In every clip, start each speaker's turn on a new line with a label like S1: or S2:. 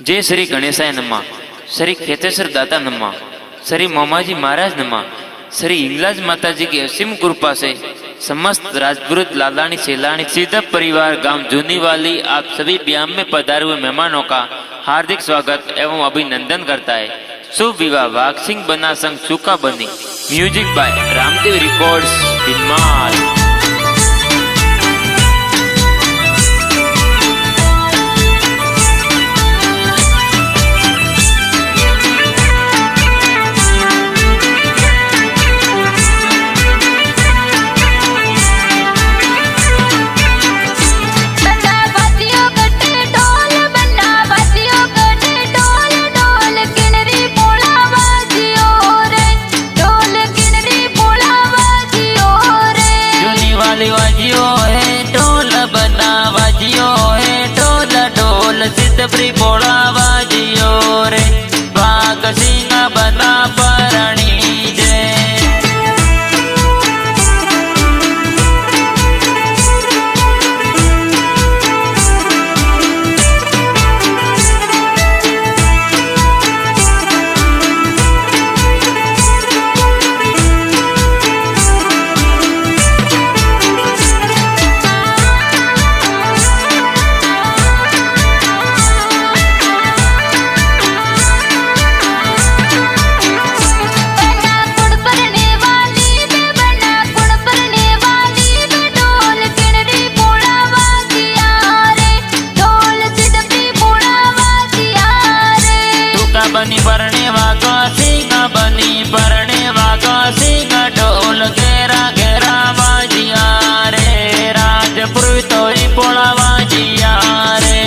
S1: जय श्री गणेशाय नमः, श्री खेतेश्वर दाता नमः, श्री मोमाजी महाराज नमः। श्री हिंगलाज माता जी की असीम कृपा से समस्त राजपुरुष लालानी सेलानी सीधा परिवार गांव जूनी वाली आप सभी ब्याम में पधारे हुए मेहमानों का हार्दिक स्वागत एवं अभिनंदन करता है। शुभ विवाह वाघ सिंह बना संग सुका बनी। Music by Ramdev records Bhinmal.
S2: सिद्धपुरी बोला बाजियो रे बाग सिंह बना परणी जे। बनी परणे वागा सिंह बनी परणे वागा सिंह ढोल घेरा घेरा बाजिया रे राजपुर तोरी पोला बाजिया रे।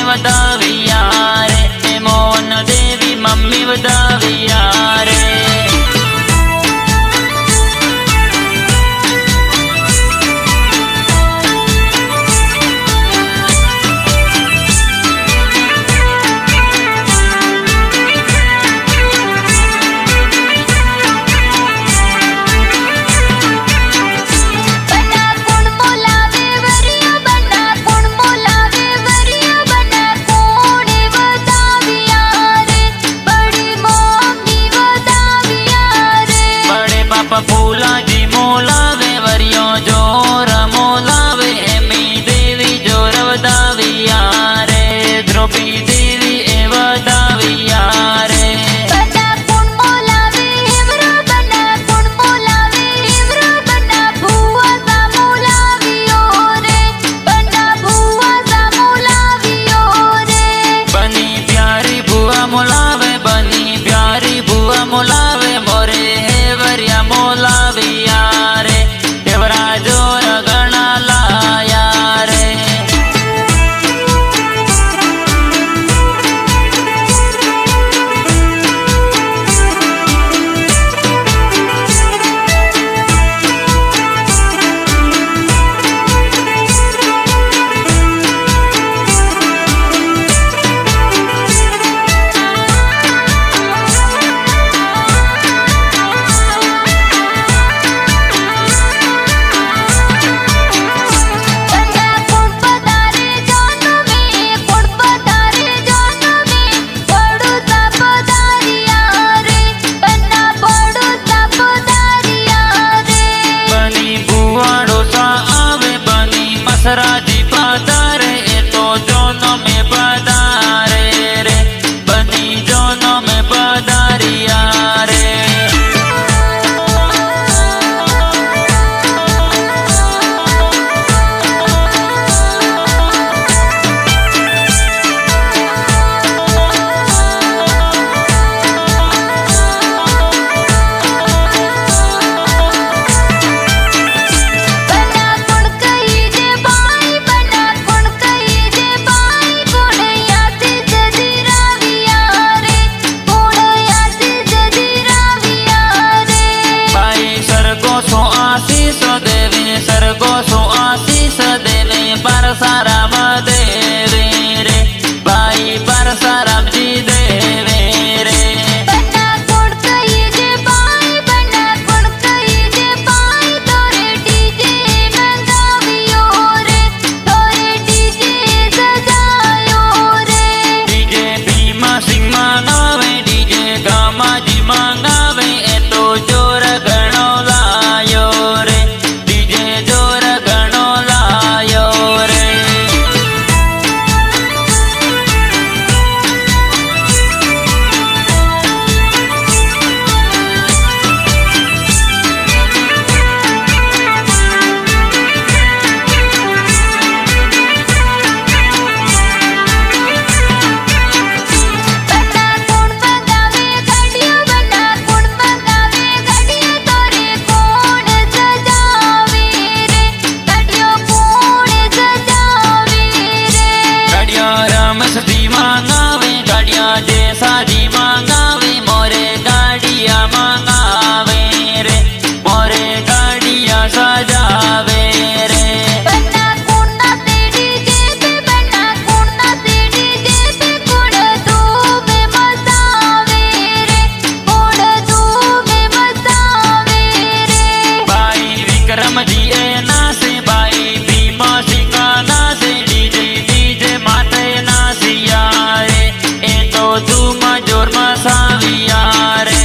S2: वदाविया रे मोहन देवी मम्मी वदाविया रे। फूला जी मोलावे वरियो जोर मोलावे एमी देवी जोर वदाविया रे द्रौपदी देवी ए वदाविया रे।
S3: बना कुण मोलावे हिवरो बना कुण मोलावे हिवरो बना भुआ सा मोलावियो रे बना भुआ सा मोलावियो रे।
S2: बनी प्यारी भुआ मोलावे बनी प्यारी भुआ मोलावे मोरे हेवरिया मोलाविया रे देवराजो સજાવે રે
S3: બન્ના કુણના ડીજે पे બન્ના કુણના ડીજે पे કોણ ધૂમે મચાવે રે કોણ ધૂમે મચાવે રે
S2: ભાઈ વિક્રમજી એ નાસે ભાઈ ભીમસિંહ નાસે ડીજે માથે નાસિયા રે એ તો ધૂમ જોર મસાવિયા રે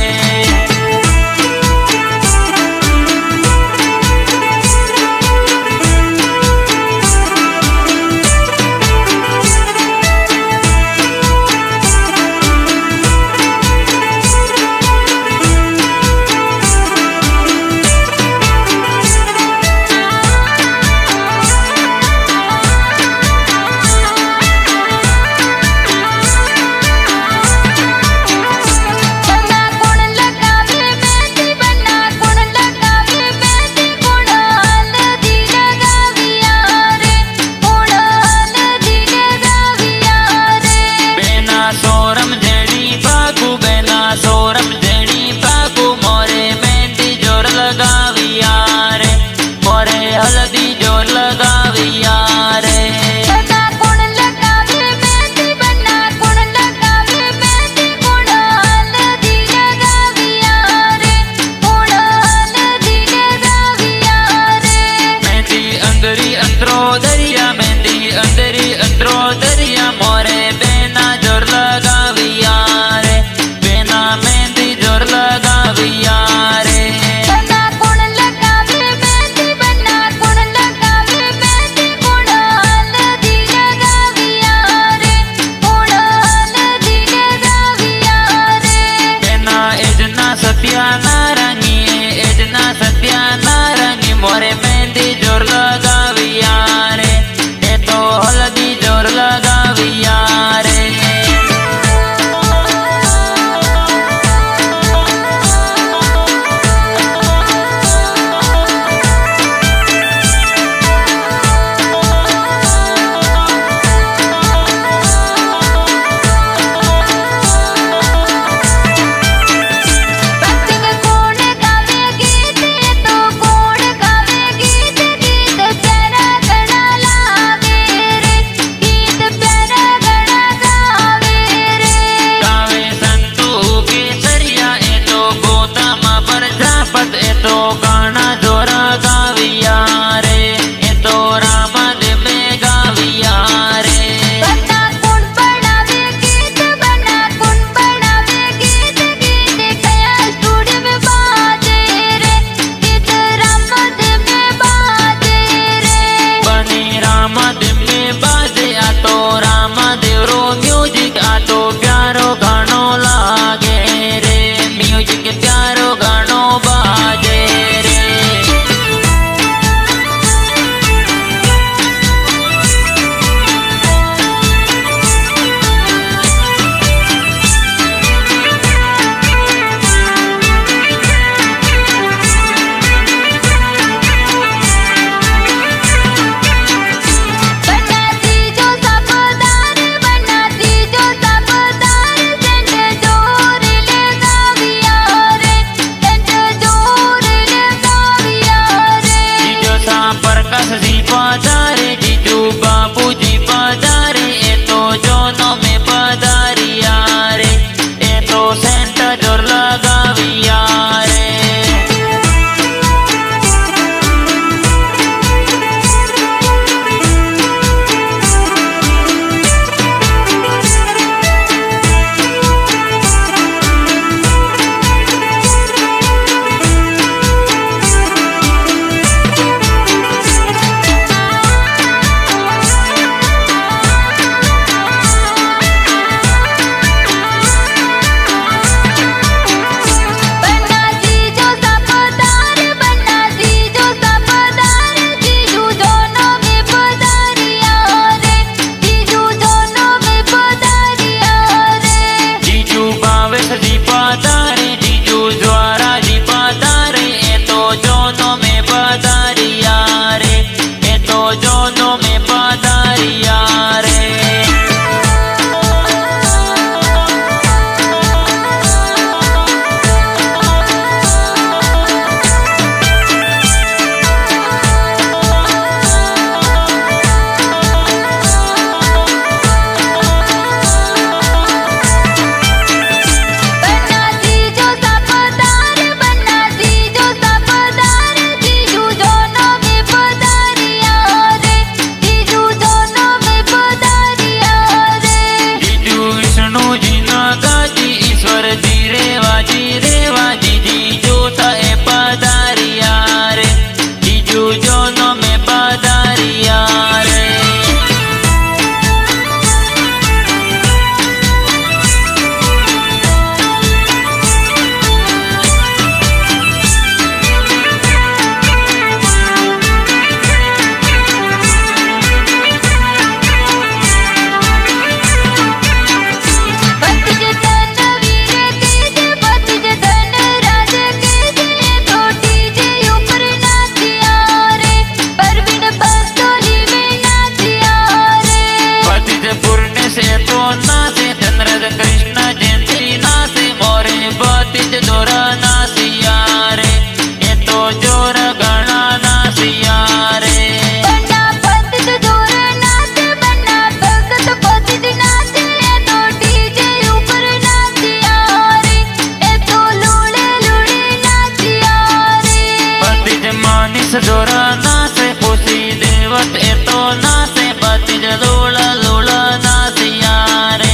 S2: ચોર નાસે પૂછી દેવત એ તો નાસે ભતીજ લોળ લોળ નાસિયા રે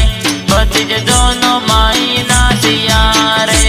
S2: ભતીજ દોનો માઈ નાસિયા રે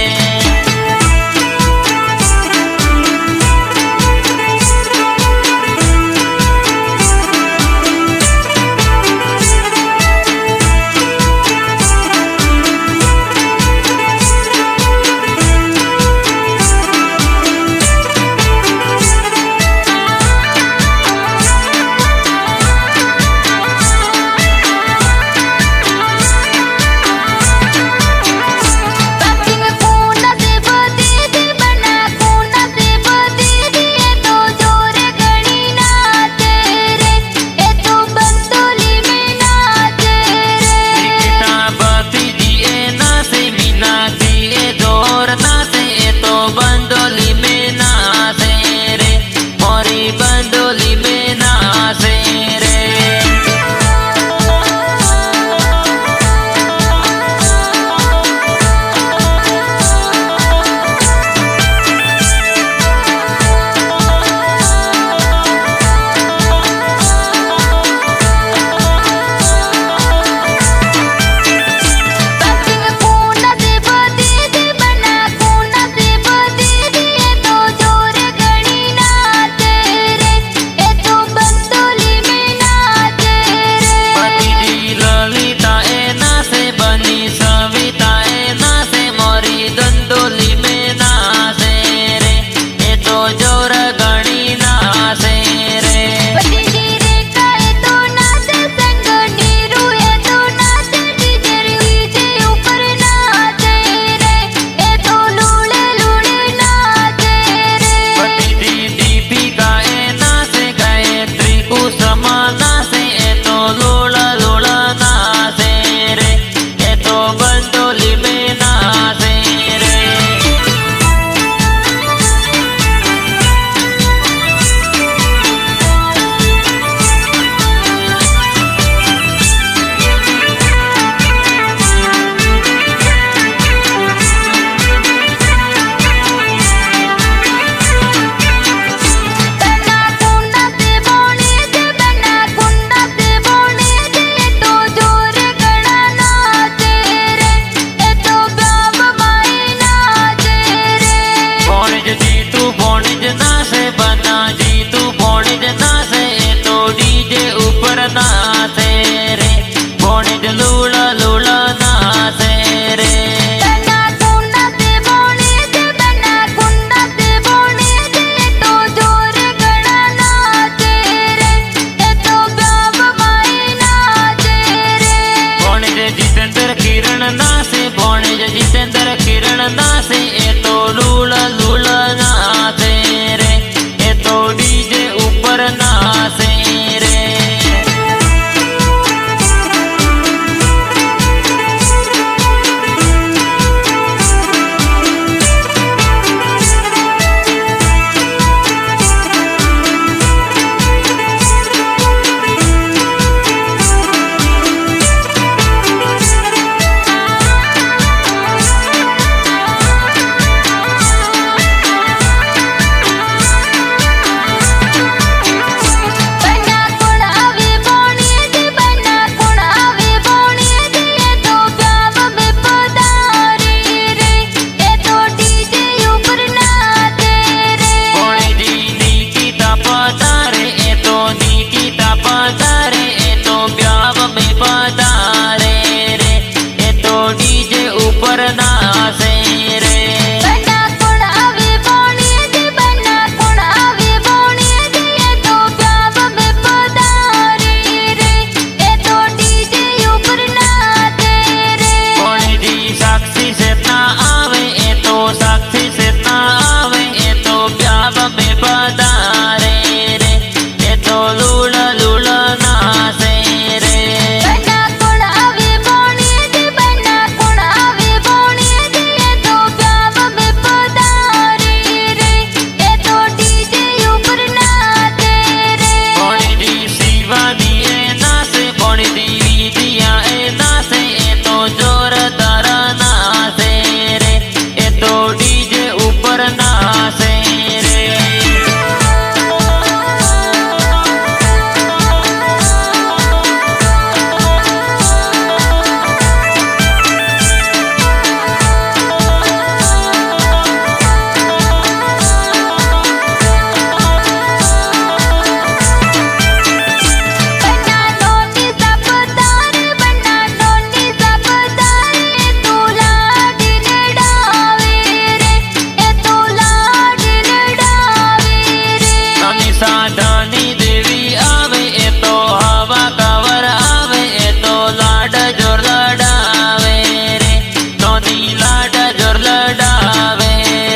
S2: સાધની દેવી આવે એ તો હવા કવર આવે એ તો લાડ જોર લડાવે રે તોની લાડ જોર લડાવે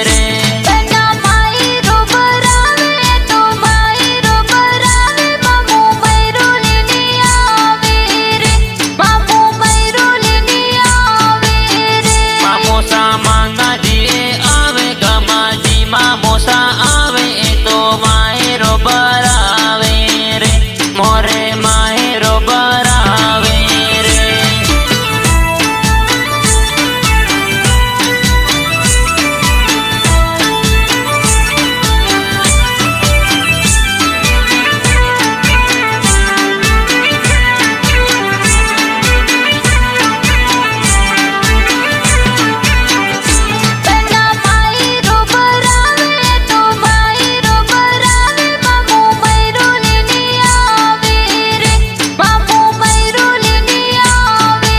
S2: રે
S3: બના માઈ રોબરાવે તો માઈ રોબરાવે મામુ મૈરુલીની આવે રે મામુ મૈરુલીની આવે રે
S2: મામોસા માંગાજી આવે ગમાજી મામોસા આવે એ તો માહેરો બરાવે રે મોરે માહેરો બરાવે રે
S3: બના માઈ રોબરાવે તો માઈ રોબરાવે મામુ મૈરુલીની આવે રે મામુ મૈરુલીની આવે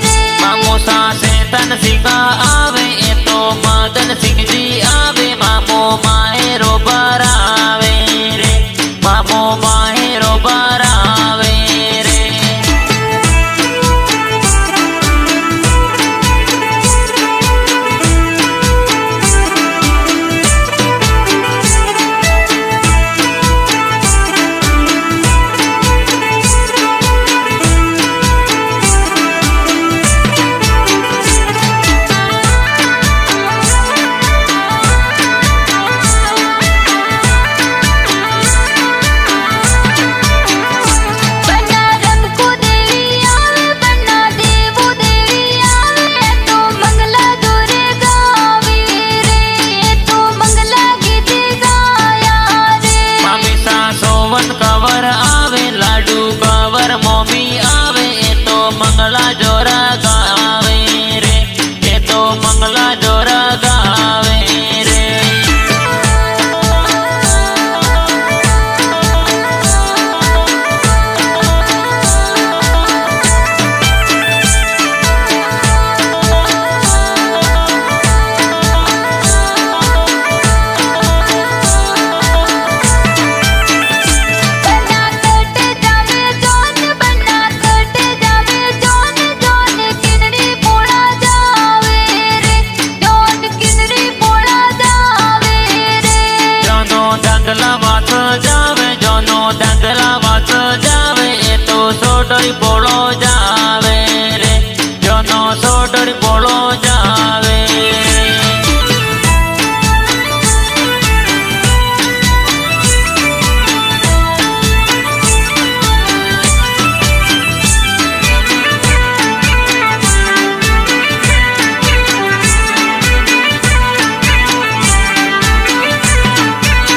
S3: રે
S2: મામોસા શેતન સિંહા આવે એ તો મદન સિંહજી આવે મામો માહેરો બરાવે રે મામો માહેરો બરાવે રે
S3: બના રમકુ દેવી આવે બના દેવો દેવી આવે તો મંગલા દોરે ગાવે રે તો મંગલા ગીત ગાયા રે
S2: મામીસા સોવન કવર આવે લાડુ કવર મોમી આવે એ તો મંગલા જોરા ગાવે રે એ તો મંગલા જોરા ગાવે રે
S3: બના કટ જાવે જોન બના કટ જાવે જોન જોન કિનડી પોળા જાવે રે જોન કિનડી પોળા જાવે રે
S2: જોનો દાંગલા વાસ જાવે જોનો દાંગલા વાસ જાવે એ તો સોડરી પોળો જાવે રે જોનો સોડરી પોળો જાવે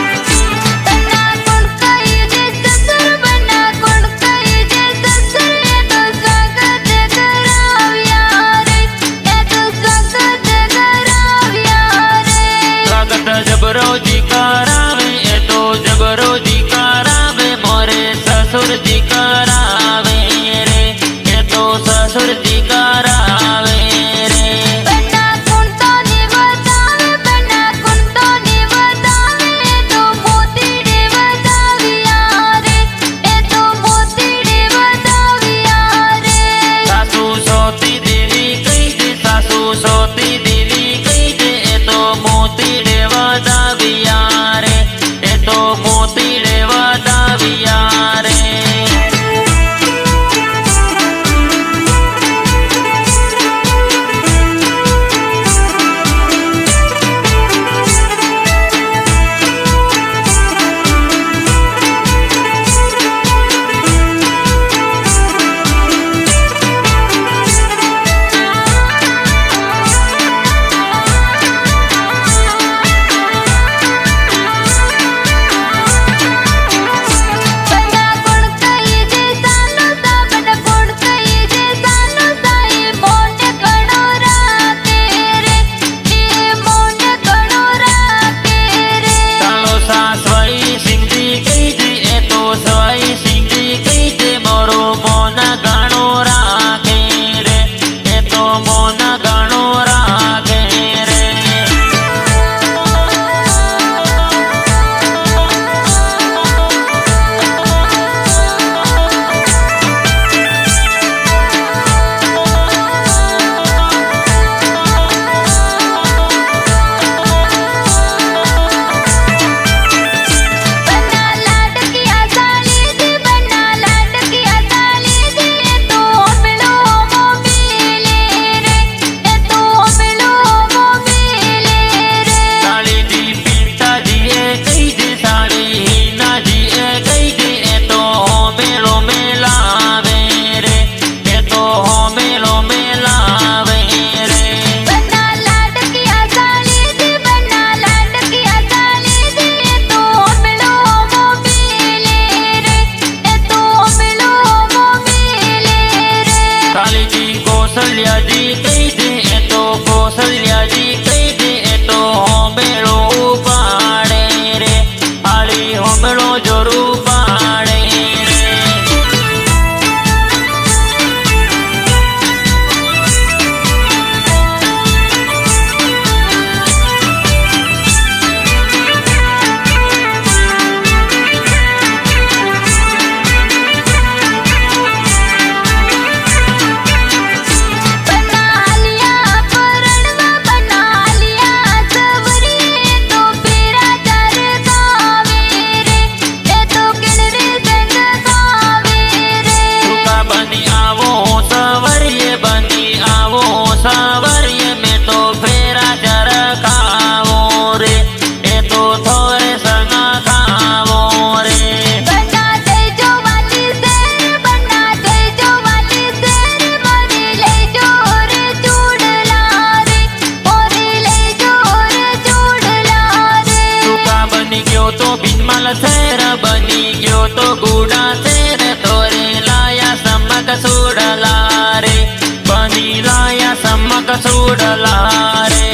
S3: બના કોણ કઈ જે સસર બના કોણ કઈ જે સસર એ તો સ્વાગત કરાવ્યા રે એ તો સ્વાગત કરાવ્યા રે
S2: સ્વાગત જબરોજી કરાવે એ તો જબરોજી કરાવે મોરે સસુરજી કરાવે રે એ તો સસુરજી કરાવે રે
S3: બના કોણ તો નિવતાવે બના કોણ તો નિવતાવે એ તો મોતીડે વધાવ્યા રે એ તો મોતીડે વધાવ્યા રે
S2: સાસુ સોતી દેવી કઈ છે સાસુ સોતી દેવી કઈ છે એ તો મોતીડે વધાવ્યા રે એ તો મોતીડે વધાવ્યા રે બંગલો જોરું પાડે રે
S3: બનાલિયા પરણવા બનાલિયા સવરી તો પેરા ચાર ગાવે રે એ તો કિણરી સંગ ગાવે રે
S2: સુકા બની આવો સવરીએ મેં તો ફેરા ચરકાવો રે એ તો થોરે સંગા ખાવો રે
S3: બના દેજો વાલી શેર બના દેજો વાલી શેર મોરી લેજો રે ચૂડલા રે મોરી લેજો રે ચૂડલા રે
S2: સુકા બની ગયો તો બિનમલ શેર બની ગયો તો ગુડા શેર તોરે લાયા સમક સુડલા રે બની લાયા સમક સુડલા રે